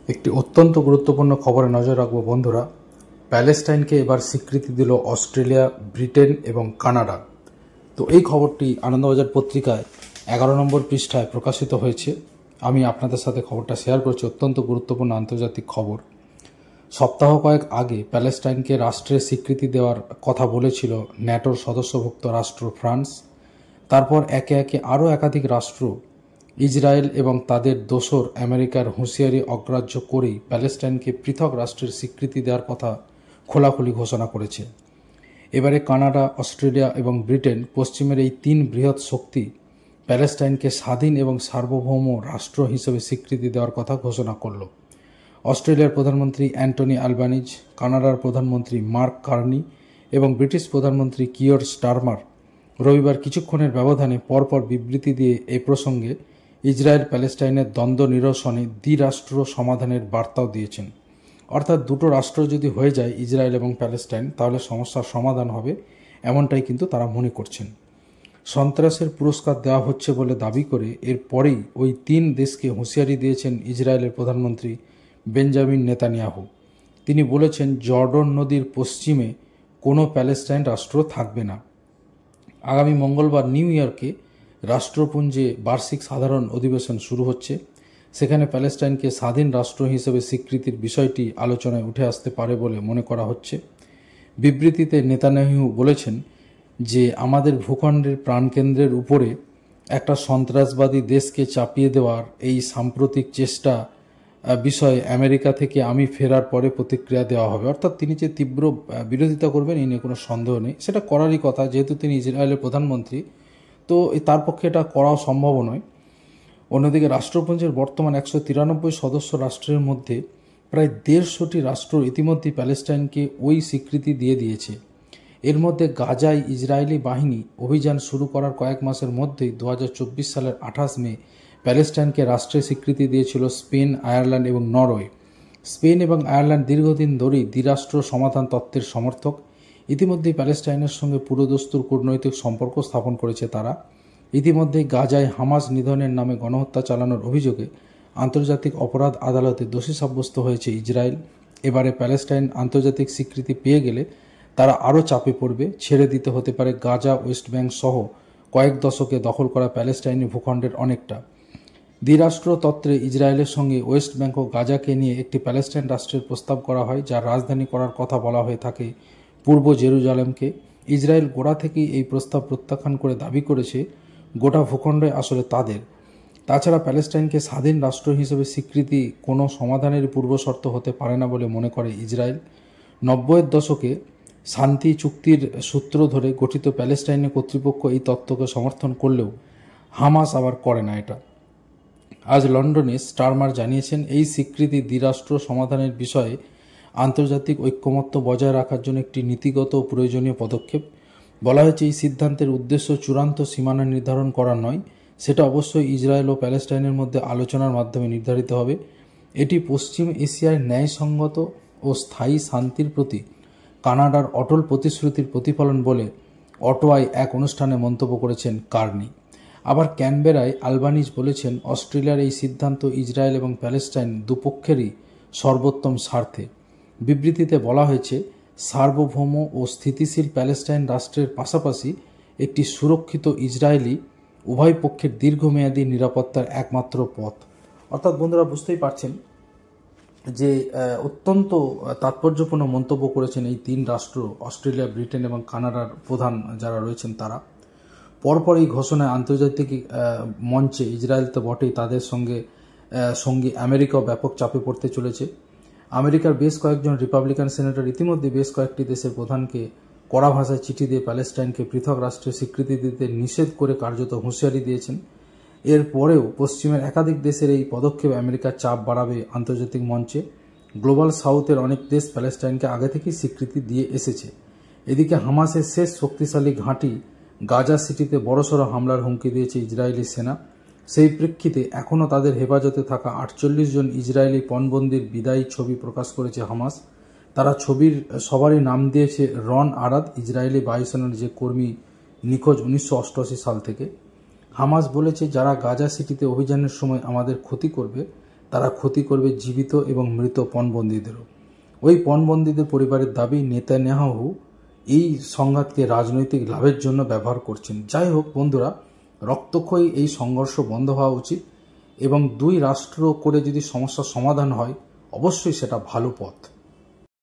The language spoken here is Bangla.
একটি অত্যন্ত গুরুত্বপূর্ণ খবরে নজর রাখবো বন্ধুরা। প্যালেস্টাইনকে এবার স্বীকৃতি দিল অস্ট্রেলিয়া, ব্রিটেন এবং কানাডা। তো এই খবরটি আনন্দবাজার পত্রিকায় 11 নম্বর পৃষ্ঠায় প্রকাশিত হয়েছে। আমি আপনাদের সাথে খবরটা শেয়ার করছি। অত্যন্ত গুরুত্বপূর্ণ আন্তর্জাতিক খবর। সপ্তাহ কয়েক আগে প্যালেস্টাইনকে রাষ্ট্রের স্বীকৃতি দেওয়ার কথা বলেছিল ন্যাটোর সদস্যভুক্ত রাষ্ট্র ফ্রান্স। তারপর একে একে আরও একাধিক রাষ্ট্র ইসরায়েল এবং তাদের দোসর আমেরিকার হুঁশিয়ারি অগ্রাহ্য করেই প্যালেস্টাইনকে পৃথক রাষ্ট্রের স্বীকৃতি দেওয়ার কথা খোলাখুলি ঘোষণা করেছে। এবারে কানাডা, অস্ট্রেলিয়া এবং ব্রিটেন, পশ্চিমের এই তিন বৃহৎ শক্তি প্যালেস্টাইনকে স্বাধীন এবং সার্বভৌম রাষ্ট্র হিসেবে স্বীকৃতি দেওয়ার কথা ঘোষণা করল। অস্ট্রেলিয়ার প্রধানমন্ত্রী অ্যান্টনি আলবানিজ, কানাডার প্রধানমন্ত্রী মার্ক কার্নি এবং ব্রিটিশ প্রধানমন্ত্রী কিয়র স্টারমার রবিবার কিছুক্ষণের ব্যবধানে পরপর বিবৃতি দিয়ে এই প্রসঙ্গে ইসরায়েল প্যালেস্টাইনের দ্বন্দ্ব নিরসনে দ্বিরাষ্ট্র সমাধানের বার্তাও দিয়েছেন। অর্থাৎ দুটো রাষ্ট্র যদি হয়ে যায় ইসরায়েল এবং প্যালেস্টাইন, তাহলে সমস্যার সমাধান হবে, এমনটাই কিন্তু তারা মনে করছেন। সন্ত্রাসের পুরস্কার দেওয়া হচ্ছে বলে দাবি করে এরপরেই ওই তিন দেশকে হুঁশিয়ারি দিয়েছেন ইসরায়েলের প্রধানমন্ত্রী বেঞ্জামিন নেতানিয়াহু। তিনি বলেছেন, জর্ডন নদীর পশ্চিমে কোনো প্যালেস্টাইন রাষ্ট্র থাকবে না। আগামী মঙ্গলবার নিউ ইয়র্কে রাষ্ট্রপুঞ্জে বার্ষিক সাধারণ অধিবেশন শুরু হচ্ছে। সেখানে প্যালেস্টাইনকে স্বাধীন রাষ্ট্র হিসেবে স্বীকৃতির বিষয়টি আলোচনায় উঠে আসতে পারে বলে মনে করা হচ্ছে। বিবৃতিতে নেতানিয়াহু বলেছেন যে, আমাদের ভূখণ্ডের প্রাণকেন্দ্রের উপরে একটা সন্ত্রাসবাদী দেশকে চাপিয়ে দেওয়ার এই সাম্প্রতিক চেষ্টা বিষয়ে আমেরিকা থেকে আমি ফেরার পরে প্রতিক্রিয়া দেওয়া হবে। অর্থাৎ তিনি যে তীব্র বিরোধিতা করবেন এই নিয়ে কোনো সন্দেহ নেই, সেটা করারই কথা, যেহেতু তিনি ইসরায়েলের প্রধানমন্ত্রী, তো তার পক্ষে এটা করাও সম্ভব নয়। অন্যদিকে রাষ্ট্রপুঞ্জের বর্তমান 193 সদস্য রাষ্ট্রের মধ্যে প্রায় 150টি রাষ্ট্র ইতিমধ্যে প্যালেস্টাইনকে ওই স্বীকৃতি দিয়ে দিয়েছে। এর মধ্যে গাজায় ইসরায়েলি বাহিনী অভিযান শুরু করার কয়েক মাসের মধ্যেই 2024 সালের 28 মে প্যালেস্টাইনকে রাষ্ট্রের স্বীকৃতি দিয়েছিল স্পেন, আয়ারল্যান্ড এবং নরওয়ে। স্পেন এবং আয়ারল্যান্ড দীর্ঘদিন ধরেই দ্বিরাষ্ট্র সমাধান তত্ত্বের সমর্থক। ইতিমধ্যেই প্যালেস্টাইনের সঙ্গে পুরোদস্তুর কূটনৈতিক সম্পর্ক স্থাপন করেছে তারা। ইতিমধ্যেই গাজায় হামাস নিধনের নামে গণহত্যা চালানোর অভিযোগে আন্তর্জাতিক অপরাধ আদালতে দোষী সাব্যস্ত হয়েছে ইসরায়েল। এবারে প্যালেস্টাইন আন্তর্জাতিক স্বীকৃতি পেয়ে গেলে তারা আরও চাপে পড়বে। ছেড়ে দিতে হতে পারে গাজা, ওয়েস্ট ব্যাংক সহ কয়েক দশকে দখল করা প্যালেস্টাইনি ভূখণ্ডের অনেকটা। দ্বিরাষ্ট্র তত্ত্বে ইসরায়েলের সঙ্গে ওয়েস্ট ব্যাংক ও গাজাকে নিয়ে একটি প্যালেস্টাইন রাষ্ট্রের প্রস্তাব করা হয়, যার রাজধানী করার কথা বলা হয়ে থাকে পূর্ব জেরুজালেমকে। ইসরায়েল গোড়া থেকেই এই প্রস্তাব প্রত্যাখ্যান করে দাবি করেছে গোটা ভূখণ্ডে আসলে তাদের। তাছাড়া প্যালেস্টাইনকে স্বাধীন রাষ্ট্র হিসেবে স্বীকৃতি কোনো সমাধানের পূর্বশর্ত হতে পারে না বলে মনে করে ইসরায়েল। 90-এর দশকে শান্তি চুক্তির সূত্র ধরে গঠিত প্যালেস্টাইনের কর্তৃপক্ষ এই তত্ত্বকে সমর্থন করলেও হামাস আবার করে না এটা। আজ লন্ডনে স্টারমার জানিয়েছেন, এই স্বীকৃতি দ্বিরাষ্ট্র সমাধানের বিষয়ে আন্তর্জাতিক ঐক্যমত্য বজায় রাখার জন্য একটি নীতিগত ও প্রয়োজনীয় পদক্ষেপ। বলা হয়েছে, এই সিদ্ধান্তের উদ্দেশ্য চূড়ান্ত সীমানা নির্ধারণ করা নয়, সেটা অবশ্যই ইসরায়েল ও প্যালেস্টাইনের মধ্যে আলোচনার মাধ্যমে নির্ধারিত হবে। এটি পশ্চিম এশিয়ার ন্যায়সঙ্গত ও স্থায়ী শান্তির প্রতি কানাডার অটল প্রতিশ্রুতির প্রতিফলন বলে অটোয়ায় এক অনুষ্ঠানে মন্তব্য করেছেন কার্নি। আবার ক্যানবেরায় আলবানিজ বলেছেন, অস্ট্রেলিয়ার এই সিদ্ধান্ত ইসরায়েল এবং প্যালেস্টাইন দুপক্ষেরই সর্বোত্তম স্বার্থে। বিবৃতিতে বলা হয়েছে, সার্বভৌম ও স্থিতিশীল প্যালেস্টাইন রাষ্ট্রের পাশাপাশি একটি সুরক্ষিত ইসরায়েলি উভয় পক্ষের দীর্ঘমেয়াদী নিরাপত্তার একমাত্র পথ। অর্থাৎ বন্ধুরা বুঝতেই পারছেন যে অত্যন্ত তাৎপর্যপূর্ণ মন্তব্য করেছেন এই তিন রাষ্ট্র, অস্ট্রেলিয়া, ব্রিটেন এবং কানাডার প্রধান যারা রয়েছেন তারা। পরপর এই ঘোষণায় আন্তর্জাতিক মঞ্চে ইসরায়েল তো বটেই, তাদের সঙ্গে আমেরিকাও ব্যাপক চাপে পড়তে চলেছে। আমেরিকার বেশ কয়েকজন রিপাবলিকান সেনেটর ইতিমধ্যে বেশ কয়েকটি দেশের প্রধানকে কড়া ভাষায় চিঠি দিয়ে প্যালেস্টাইনকে পৃথক রাষ্ট্রের স্বীকৃতি দিতে নিষেধ করে কার্যত হুঁশিয়ারি দিয়েছেন। এরপরেও পশ্চিমের একাধিক দেশের এই পদক্ষেপ আমেরিকার চাপ বাড়াবে আন্তর্জাতিক মঞ্চে। গ্লোবাল সাউথের অনেক দেশ প্যালেস্টাইনকে আগে থেকেই স্বীকৃতি দিয়ে এসেছে। এদিকে হামাসের শেষ শক্তিশালী ঘাঁটি গাজা সিটিতে বড়সড় হামলার হুমকি দিয়েছে ইসরায়েলি সেনা। সেই প্রেক্ষিতে এখনও তাদের হেফাজতে থাকা 48 জন ইসরায়েলি পণবন্দির বিদায়ী ছবি প্রকাশ করেছে হামাস। তারা ছবির সবারই নাম দিয়েছে রন আরাদ, ইসরায়েলি বায়ুসেনার যে কর্মী নিখোঁজ 1988 সাল থেকে। হামাস বলেছে, যারা গাজা সিটিতে অভিযানের সময় আমাদের ক্ষতি করবে তারা ক্ষতি করবে জীবিত এবং মৃত পণবন্দীদেরও। ওই পণবন্দীদের পরিবারের দাবি নেতানিয়াহু এই সংঘাতকে রাজনৈতিক লাভের জন্য ব্যবহার করছেন। যাই হোক বন্ধুরা, রক্তক্ষয়ী এই সংঘর্ষ বন্ধ হওয়া উচিত এবং দুই রাষ্ট্র করে যদি সমস্যার সমাধান হয় অবশ্যই সেটা ভালো পথ।